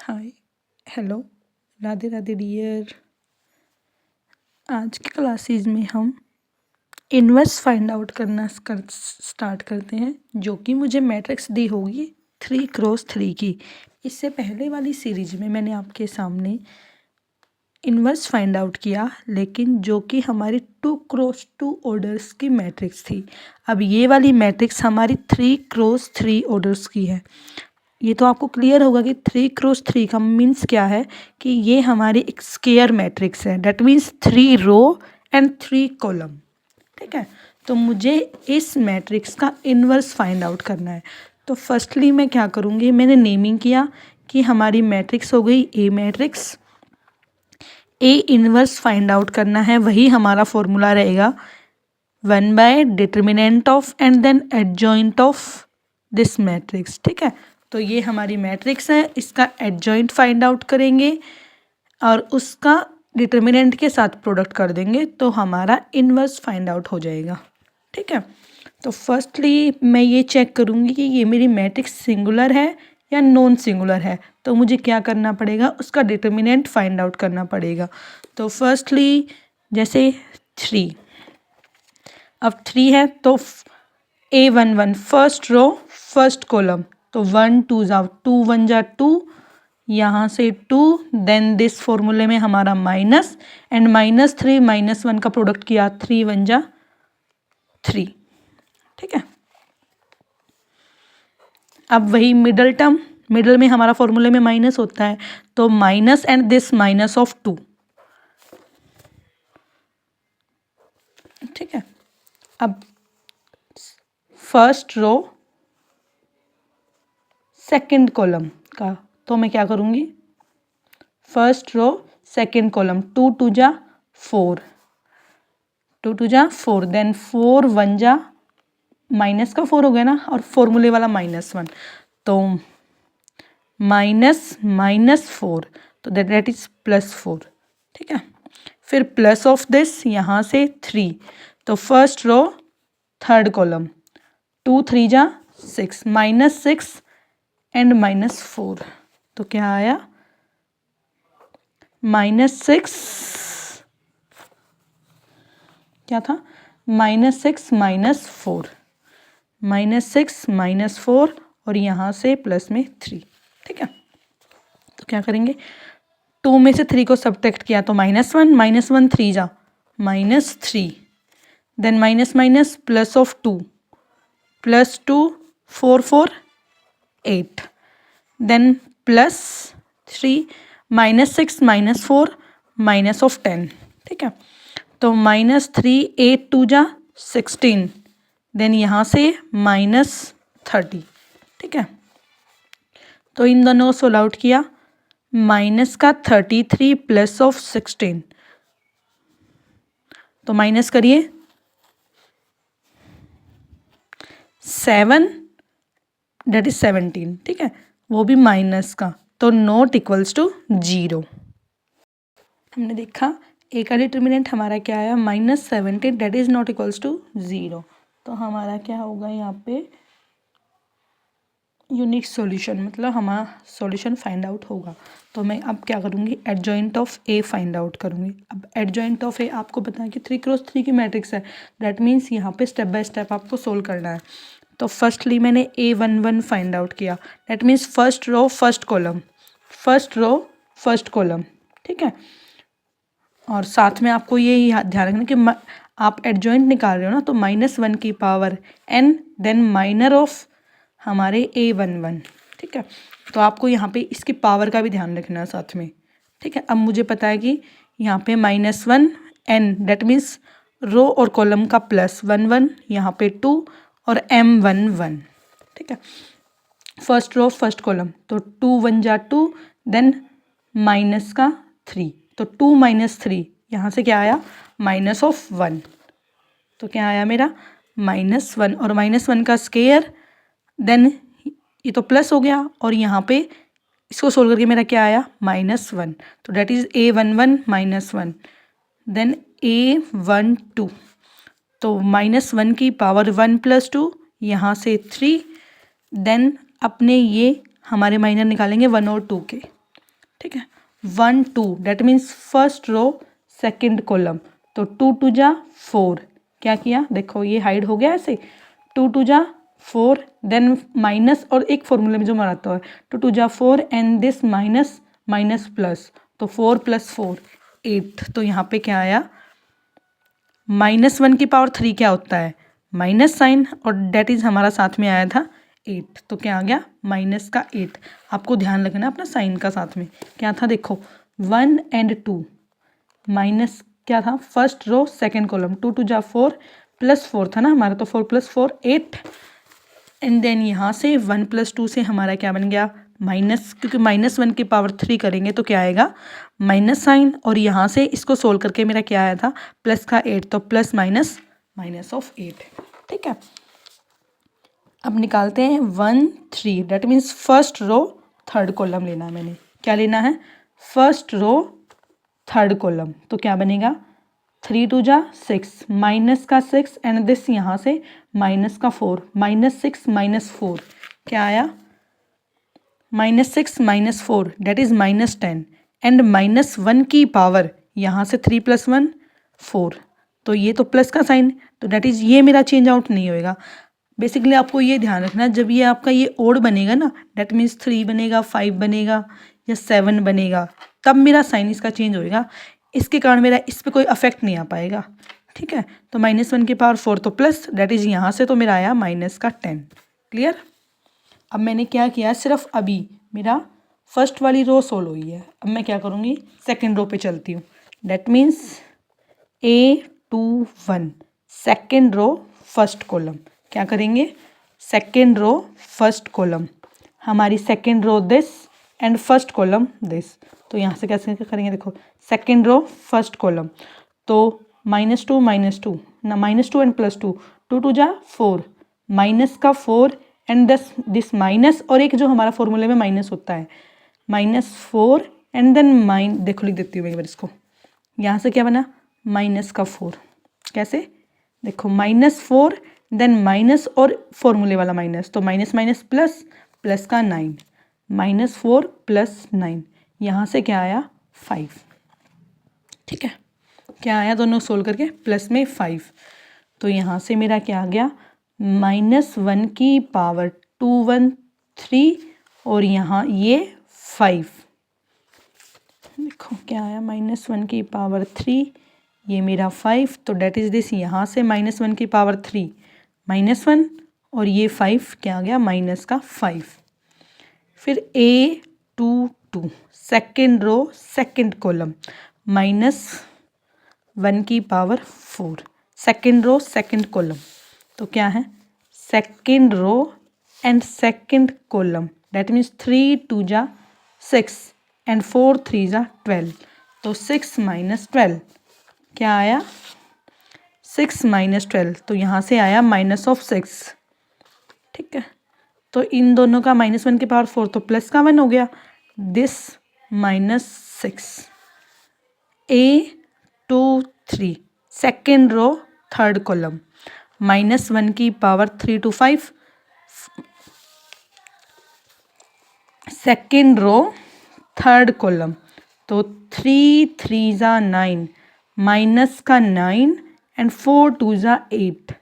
हाय, hello, Radhe Radhe dear. आज की classes में हम इन्वर्स फाइंड आउट करना स्टार्ट करते हैं, जो कि मुझे मैट्रिक्स दी होगी 3x3 की। इससे पहले वाली सीरीज में मैंने आपके सामने इन्वर्स फाइंड आउट किया, लेकिन जो कि हमारी 2x2 ऑर्डर्स की मैट्रिक्स थी। अब ये वाली मैट्रिक्स हमारी 3x3 ऑर्डर्स की है। ये तो आपको क्लियर होगा कि 3x3 का मीन्स क्या है, कि ये हमारी एक स्क्वायर मैट्रिक्स है। That means 3 row and 3 column. ठीक है, तो मुझे इस मैट्रिक्स का इन्वर्स फाइंड आउट करना है। तो फर्स्टली मैं क्या करूँगी, मैंने नेमिंग किया कि हमारी मैट्रिक्स हो गई A matrix. A inverse find out करना है, वही हमारा फॉर्मूला रहेगा one by determinant of and then adjoint of this matrix. ठीक है, तो ये हमारी मैट्रिक्स है, इसका एडजॉइंट फाइंड आउट करेंगे और उसका डिटर्मिनेंट के साथ प्रोडक्ट कर देंगे, तो हमारा इन्वर्स फाइंड आउट हो जाएगा। ठीक है, तो फर्स्टली मैं ये चेक करूँगी कि ये मेरी मैट्रिक्स सिंगुलर है या नॉन सिंगुलर है। तो मुझे क्या करना पड़ेगा, उसका डिटर्मिनेंट फाइंड आउट करना पड़ेगा। तो फर्स्टली जैसे 3, अब 3 है तो A11 first row first column, तो 1 2 जा 2 1 जा 2, यहाँ से 2, देन दिस फॉर्मूले में हमारा माइनस एंड -3 -1 का प्रोडक्ट किया, 3 1 जा 3। ठीक है, अब वही मिडल टर्म, मिडल में हमारा फॉर्मूले में माइनस होता है, तो minus and this minus of 2। ठीक है, अब फर्स्ट रो सेकंड कॉलम का, तो मैं क्या करूँगी, फर्स्ट रो सेकंड कॉलम 2 2 जा 4, 2 2 जा 4, देन 4 1 जा माइनस का 4 हो गया ना, और फॉर्मूले वाला -1, तो -4, तो दैट इज +4। ठीक है, फिर प्लस ऑफ दिस यहाँ से 3, तो फर्स्ट रो थर्ड कॉलम 2 3 जा 6, -6 एंड -4, तो क्या आया, -6, क्या था, -6 -4, -6 -4 और यहाँ से प्लस में 3। ठीक है, तो क्या करेंगे, 2 में से 3 को सब्ट्रैक्ट किया तो -1 -1 3 जा -3, then minus minus plus of 2 +2 4 4 8, then +3 -6 -4 minus of 10। ठीक है, तो -3 8 2 जा 16, देन यहाँ से -30। ठीक है, तो इन दोनों को सोल्व आउट किया, माइनस का 33 प्लस ऑफ 16, तो माइनस करिए 7, डेट इज 17। ठीक है, वो भी माइनस का, तो नॉट इक्वल्स टू 0। हमने देखा ए का डिटर्मिनेंट हमारा क्या आया, -17, that is not equals to 0। तो हमारा क्या होगा यहाँ पे, यूनिक सॉल्यूशन, मतलब हमारा सॉल्यूशन फाइंड आउट होगा। तो मैं अब क्या करूँगी, adjoint of A find out करूँगी। अब एडजॉइंट ऑफ ए आपको पता है कि 3x3 की मैट्रिक्स है, दैट मीन्स यहाँ पे स्टेप बाय स्टेप आपको सोल्व करना है। तो फर्स्टली मैंने A11 फाइंड आउट किया, that means first row first column, first row first column. ठीक है, और साथ में आपको ये ध्यान रखना कि आप एडजॉइंट निकाल रहे हो ना, तो -1 की power n, then minor of हमारे A11। ठीक है, तो आपको यहाँ पे इसकी पावर का भी ध्यान रखना है साथ में। ठीक है, अब मुझे पता है कि यहाँ पे -1 n, डेट मीन्स रो और कॉलम का +1 1, यहाँ पे 2 और m1 1। ठीक है, फर्स्ट रो फर्स्ट कॉलम, तो 2 1 जा 2, देन माइनस का 3, तो 2 -3, यहाँ से क्या आया, -1, तो क्या आया मेरा -1, और -1 का स्क्वायर, देन ये तो प्लस हो गया, और यहाँ पे इसको सोल्व करके मेरा क्या आया, -1, तो date is A11 -1, then A12, तो -1 की पावर 1 + 2, यहाँ से 3, देन अपने ये हमारे माइनर निकालेंगे 1 और 2 के। ठीक है। 1 2 that means first row second column, तो 2 2 जा 4, क्या किया देखो ये हाइड हो गया ऐसे, 2 2 जा 4, देन माइनस और एक फॉर्मूले में जो मराता है 2 2 जा 4 and this minus minus plus, तो 4 + 4 8, तो यहाँ पे क्या आया -1 की पावर 3 क्या होता है माइनस साइन, और डेट इज हमारा साथ में आया था 8, तो क्या आ गया माइनस का 8। आपको ध्यान रखना अपना साइन का साथ में क्या था, देखो 1 एंड 2 माइनस क्या था फर्स्ट रो सेकंड कॉलम, 2 2 जा 4 + 4 था ना हमारा, तो 4 + 4 8, एंड देन यहाँ से 1 + 2 से हमारा क्या बन गया माइनस, क्योंकि -1 की पावर 3 करेंगे तो क्या आएगा माइनस साइन, और यहाँ से इसको सोल्व करके मेरा क्या आया था प्लस का 8, तो प्लस माइनस माइनस ऑफ 8। ठीक है, अब निकालते हैं 1 3, that means first row third column लेना है मैंने, क्या लेना है फर्स्ट रो थर्ड कॉलम, तो क्या बनेगा 3 2 जा 6 माइनस का 6 एंड दिस यहाँ से माइनस का 4, -6 -4 क्या आया -6 -4 डेट इज -10, एंड -1 की पावर यहाँ से 3 + 1 4, तो ये तो प्लस का साइन, तो डेट इज ये मेरा चेंज आउट नहीं होएगा। बेसिकली आपको ये ध्यान रखना जब ये आपका ये ओड बनेगा ना, डेट मीन्स 3 बनेगा 5 बनेगा या 7 बनेगा, तब मेरा साइन इसका चेंज होएगा, इसके कारण मेरा इस पर कोई अफेक्ट नहीं आ पाएगा। ठीक है, तो -1 की पावर 4 तो प्लस, डेट इज यहाँ से तो मेरा आया माइनस का 10। क्लियर। अब मैंने क्या किया सिर्फ अभी मेरा फर्स्ट वाली रो सोल्व हुई है, अब मैं क्या करूँगी सेकेंड रो पे चलती हूँ, that means A21 second row first column, क्या करेंगे सेकेंड रो फर्स्ट कॉलम, हमारी second row this and first column this, तो यहाँ से कैसे करेंगे देखो सेकेंड रो फर्स्ट कॉलम, तो -2 -2 ना -2 एंड +2 2 2 जा 4 माइनस का 4 एंड दिस माइनस, और एक जो हमारा फॉर्मूले में माइनस होता है -4 एंड देन देखो लिख देती हूँ एक बार इसको, यहाँ से क्या बना माइनस का 4, कैसे देखो -4 देन माइनस और फॉर्मूले वाला माइनस, तो माइनस माइनस प्लस, प्लस का 9 -4 + 9, यहाँ से क्या आया 5। ठीक है, क्या आया दोनों सोल्व करके प्लस में 5, तो यहाँ से मेरा क्या आ गया -1 की पावर 213 और यहाँ ये 5, देखो क्या आया -1 की पावर 3, ये मेरा 5, तो डेट इज दिस, यहाँ से -1 की पावर 3 -1 और ये 5 क्या आ गया माइनस का 5। फिर A22 second row second column -1 की power 4 second row second column, तो क्या है second row and second column, that means 3 2 जा 6 एंड 4 3 जा 12, तो 6 - 12 क्या आया 6 - 12, तो यहाँ से आया -6। ठीक है, तो इन दोनों का -1 की पावर 4 तो प्लस का 1 हो गया, this -6 A23 second row third column -1 की power 3 to 5 second row third column, तो 3 3 जा 9 माइनस का 9 एंड 4 2 जा 8,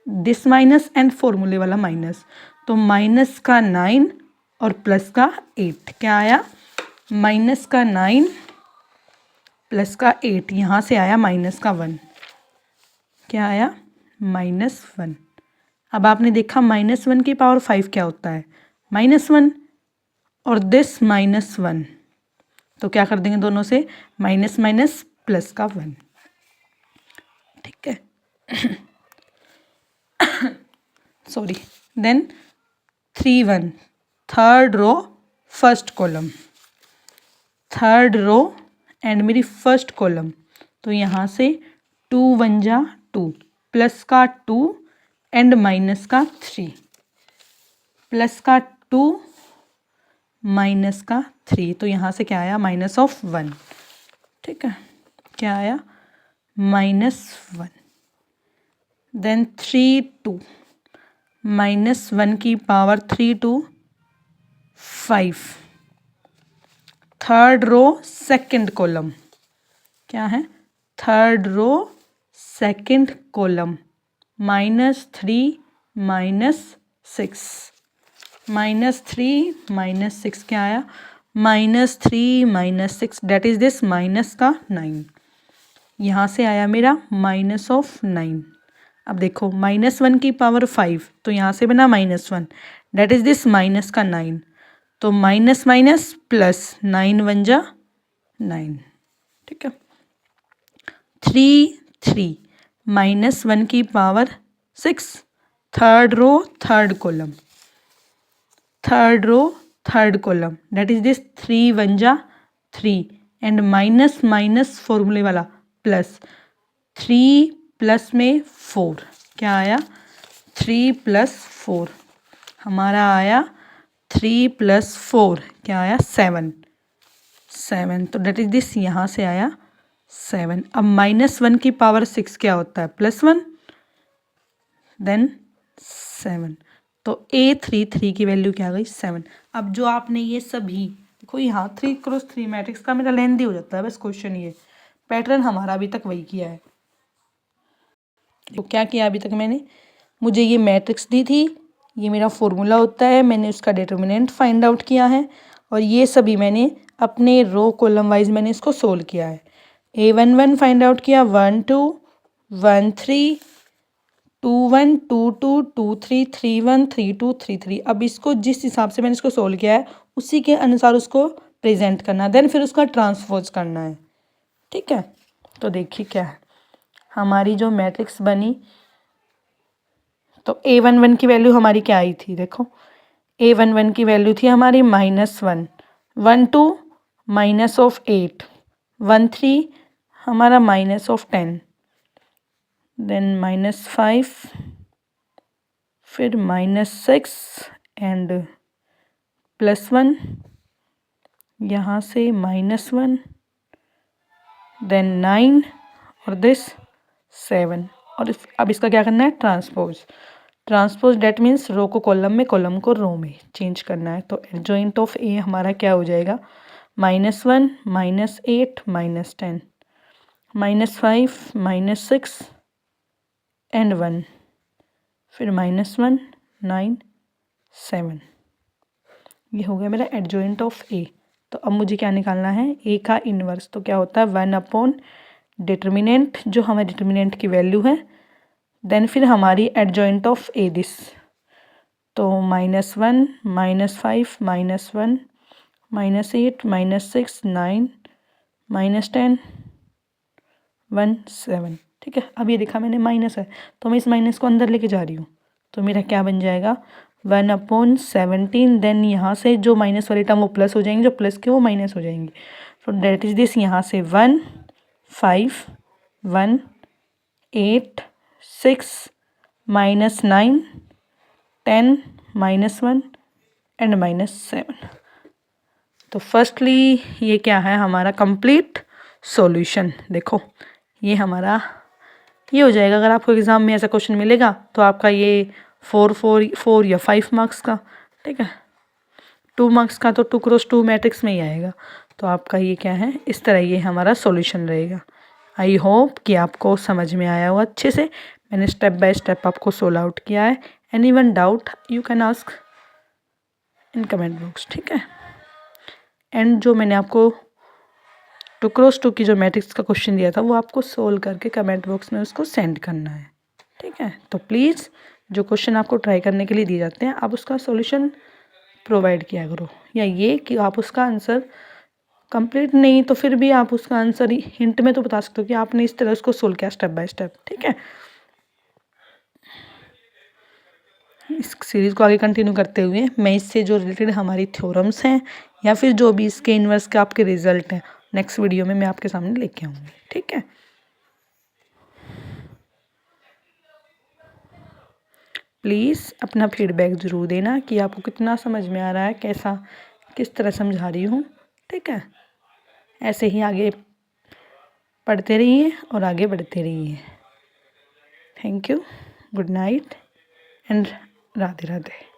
दिस माइनस एंड फॉर्मूले वाला माइनस, तो माइनस का 9 और प्लस का 8 क्या आया माइनस का 9 प्लस का 8, यहाँ से आया माइनस का 1, क्या आया -1। अब आपने देखा -1 की पावर 5 क्या होता है -1 और दिस -1, तो क्या कर देंगे दोनों से माइनस माइनस प्लस का 1। ठीक है sorry, then 3 1 third row first column, third row and मेरी फर्स्ट कॉलम, तो यहाँ से 2 1 जा 2 प्लस का 2 एंड माइनस का 3, प्लस का 2 माइनस का 3, तो यहाँ से क्या आया -1। ठीक है, क्या आया -1, देन 3 2 -1 की power 3 to 5, third row second column, क्या है, थर्ड रो सेकंड कॉलम, -3 -6, -3 -6 क्या आया, -3 -6, डेट इज दिस माइनस का 9, यहाँ से आया मेरा -9। अब देखो -1 की पावर 5, तो यहाँ से बना -1, डेट इज दिस माइनस का 9, तो माइनस माइनस प्लस 9 1 जा 9, ठीक है। 3 3 -1 की power 6, third row third column, third row third column, that is this 3 1 जा 3, एंड माइनस माइनस फॉर्मूले वाला प्लस, 3 प्लस में 4, क्या आया, 3 + 4, हमारा आया 3 + 4, क्या आया, 7, तो डेट इज दिस यहाँ से आया 7। अब -1 की पावर 6 क्या होता है, +1, देन 7, तो A33 की वैल्यू क्या आ गई, 7। अब जो आपने ये सभी देखो, यहाँ 3x3 मैट्रिक्स का मेरा लेंथी हो जाता है बस क्वेश्चन, ये पैटर्न हमारा अभी तक वही किया है। तो क्या किया अभी तक मैंने, मुझे ये मैट्रिक्स दी थी, ये मेरा फॉर्मूला होता है, मैंने उसका डिटर्मिनेंट फाइंड आउट किया है, और ये सभी मैंने अपने रो कॉलम वाइज मैंने इसको सोल्व किया है। A11 फाइंड आउट किया, 1 2 1 3 2 1 2 2 2 3 3 1 3 2 3 3। अब इसको जिस हिसाब से मैंने इसको सोल्व किया है उसी के अनुसार उसको प्रेजेंट करना है, देन फिर उसका ट्रांसपोज करना है, ठीक है। तो देखिए क्या है, हमारी जो मैट्रिक्स बनी, तो A11 की वैल्यू हमारी क्या आई थी, देखो A11 की वैल्यू थी हमारी -1, 1 2 -8, 1 3 हमारा -10, देन -5, फिर -6 एंड +1, यहाँ से -1, देन 9 और दिस 7, और अब इसका क्या करना है, ट्रांसपोज डेट मीन्स रो को कॉलम में, कॉलम को रो में चेंज करना है। तो एडजॉइंट ऑफ ए हमारा क्या हो जाएगा, -1 -8 -10 -5 -6 एंड 1, फिर -1 9 7, ये हो गया मेरा एडजॉइंट ऑफ ए। तो अब मुझे क्या निकालना है, ए का इन्वर्स, तो क्या होता है 1/, डिटर्मिनेंट जो हमारे डिटर्मिनेंट की वैल्यू है, देन फिर हमारी एडजॉइंट ऑफ ए दिस, तो -1 -5 -1 -8 -6 9 -10 1 7, ठीक है। अब ये देखा मैंने माइनस है, तो मैं इस माइनस को अंदर लेके जा रही हूँ, तो मेरा क्या बन जाएगा 1/17, देन यहाँ से जो माइनस वाली टर्म वो प्लस हो जाएंगे, जो प्लस के वो माइनस हो जाएंगे, तो डेट इज दिस, यहाँ से 1 5 1 8 6 -9 10 -1 एंड -7। तो फर्स्टली ये क्या है, हमारा कंप्लीट सॉल्यूशन। देखो ये हमारा ये हो जाएगा, अगर आपको एग्ज़ाम में ऐसा क्वेश्चन मिलेगा तो आपका ये 4 या 5 मार्क्स का, ठीक है। 2 मार्क्स का तो 2x2 मैट्रिक्स में ही आएगा, तो आपका ये क्या है, इस तरह ये हमारा सॉल्यूशन रहेगा। आई होप कि आपको समझ में आया होगा अच्छे से, मैंने स्टेप बाय स्टेप आपको सोल्व आउट किया है। Anyone doubt you can ask in comment box, ठीक है। एंड जो मैंने आपको 2x2 की जो मैट्रिक्स का क्वेश्चन दिया था वो आपको सोल्व करके कमेंट बॉक्स में उसको सेंड करना है, ठीक है। तो प्लीज़ जो क्वेश्चन आपको ट्राई करने के लिए दिए जाते हैं आप उसका सॉल्यूशन प्रोवाइड किया करो, या ये कि आप उसका आंसर कंप्लीट नहीं तो फिर भी आप उसका आंसर हिंट में तो बता सकते हो कि आपने इस तरह उसको सोल्व किया स्टेप बाय स्टेप, ठीक है। इस सीरीज़ को आगे कंटिन्यू करते हुए मैं इससे जो रिलेटेड हमारी थ्योरम्स हैं या फिर जो भी इसके इन्वर्स के आपके रिजल्ट हैं नेक्स्ट वीडियो में मैं आपके सामने लेके आऊँगी, ठीक है। प्लीज़ अपना फीडबैक ज़रूर देना कि आपको कितना समझ में आ रहा है, कैसा किस तरह समझा रही हूँ, ठीक है। ऐसे ही आगे पढ़ते रहिए और आगे बढ़ते रहिए। Thank you, good night and Radhe Radhe.